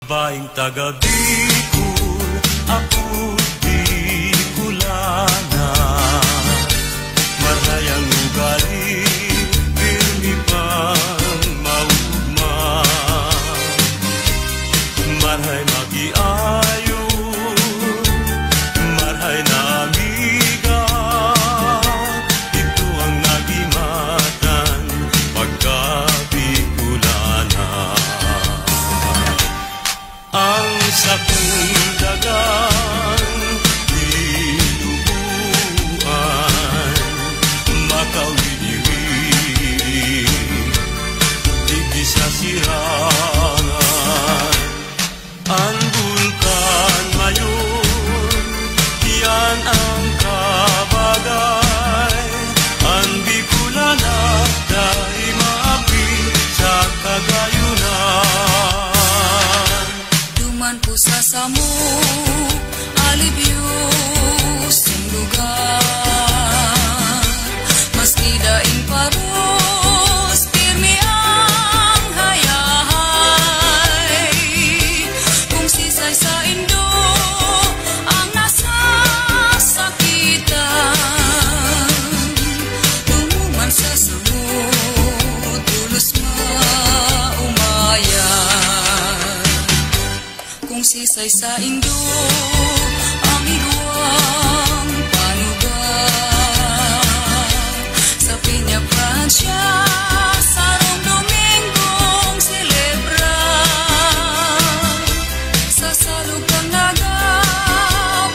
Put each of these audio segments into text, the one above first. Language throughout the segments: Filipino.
Baing taga Bicol, ako Bicolana. Marhayang ugali, pirmi pang maugma. Marhay magiayo, marhay na amiga. Ito ang nagimatan pagka Bicolana. Ang sakong dagan nilubuan, makawili-wili, di sa sirangan. Ang bulkan mayon, yan ang kabagay. Ang Bicolana, dahil maapi sa kagayunan. Sa samo, alibyos ang lugar. Maski daing paros, pirmi ang hayahay. Kung sisay sa indo, ang nasasakitan. Tumuman sa samo, tulos kung sisay sa indo, ang iguang panugang. Sa Piña Francia, sarong Domingong celebra. Sa salukang naga,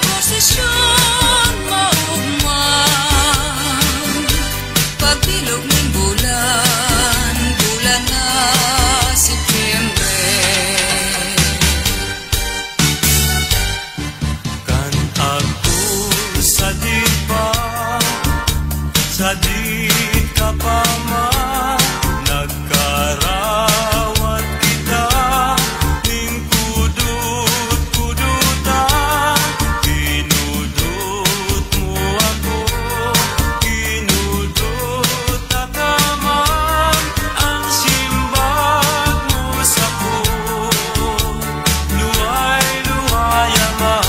prosesyon maugman. Pagbilog ng bulan, bulan na Setyembre. Sadit ka pa man, nagkarawat kita, ning kudut-kudutan. Kinudut mo ako, kinudut ka man, ang simbag mo sa ko, luway-luway aman.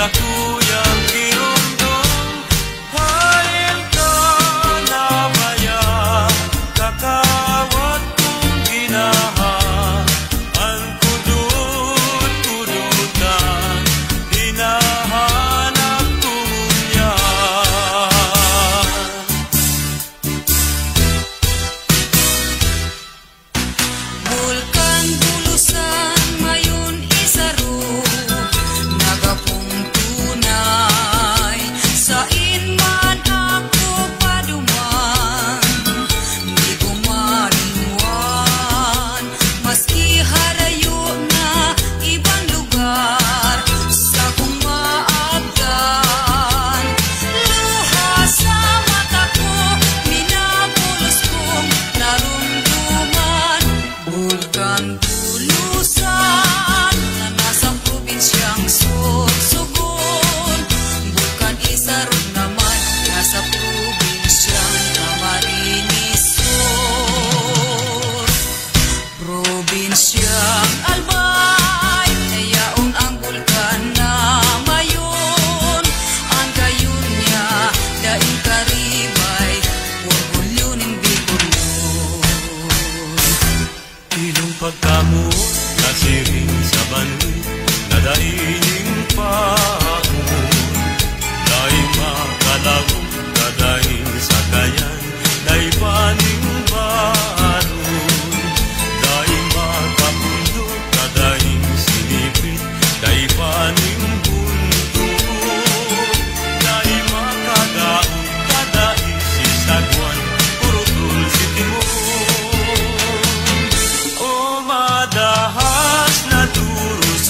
Sa kuyang girondong, hail ka na baya, kakawat kong ginaha. Ang kudut-kudutan, hinahanap ko yan. Bulkan bulusan, mayon isaro, nagapong sa inman ako paduman, di ko marinwan. Maski harayo na ibang lugar, sa kong maabdan. Luha sa mata ko, minabulos kong narumduman. Bulkan bulusan, na nasa probinsyang Sorsogon. Isarod naman, nasa probinsyang Camarines Sur. Probinsyang Albay, nayaon ang bulkan na mayon. Ang gayon niya, daing karibay, orgulyo ng Bicolon. Ilong pagkamo, nasiring sa banwi, nadaining paon. Dahil makalawang kadahin sa kayan, dahil paning baron. Dahil makapundo kadahin sinipit, dahil paning bundo. Dahil makadaon kadahin si Sagwan, purutol si Timon. O madahas na duros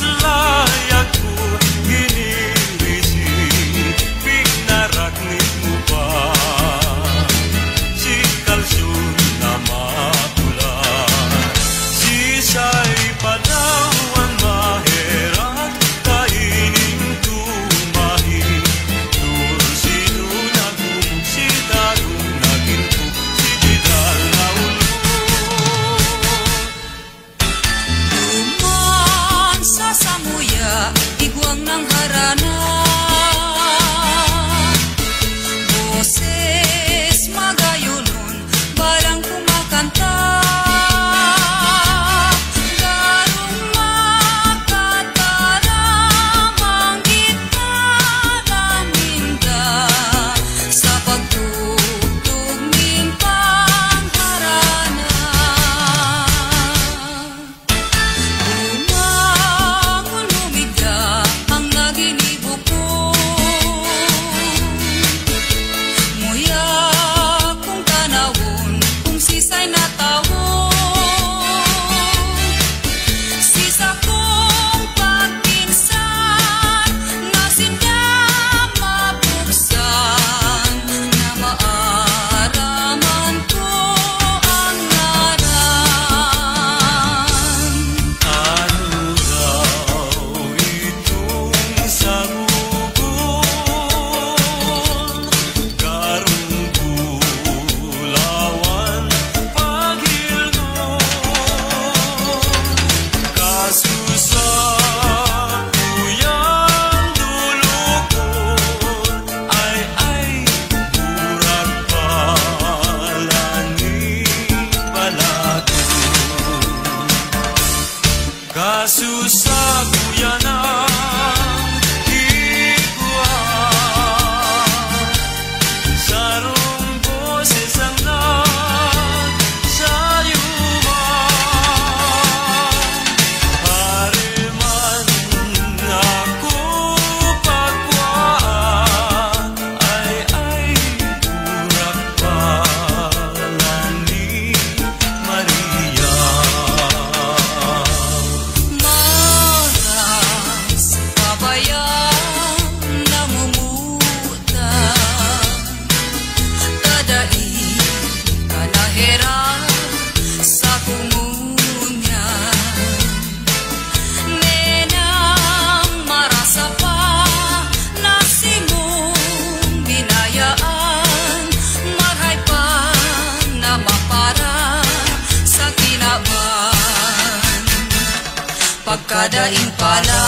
kadaing pala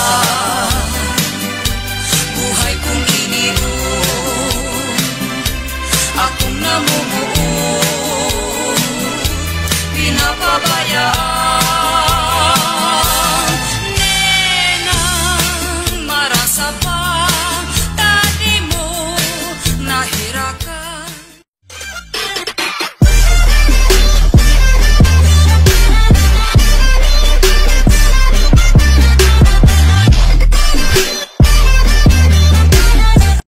buhay kong ininom, akong namumuo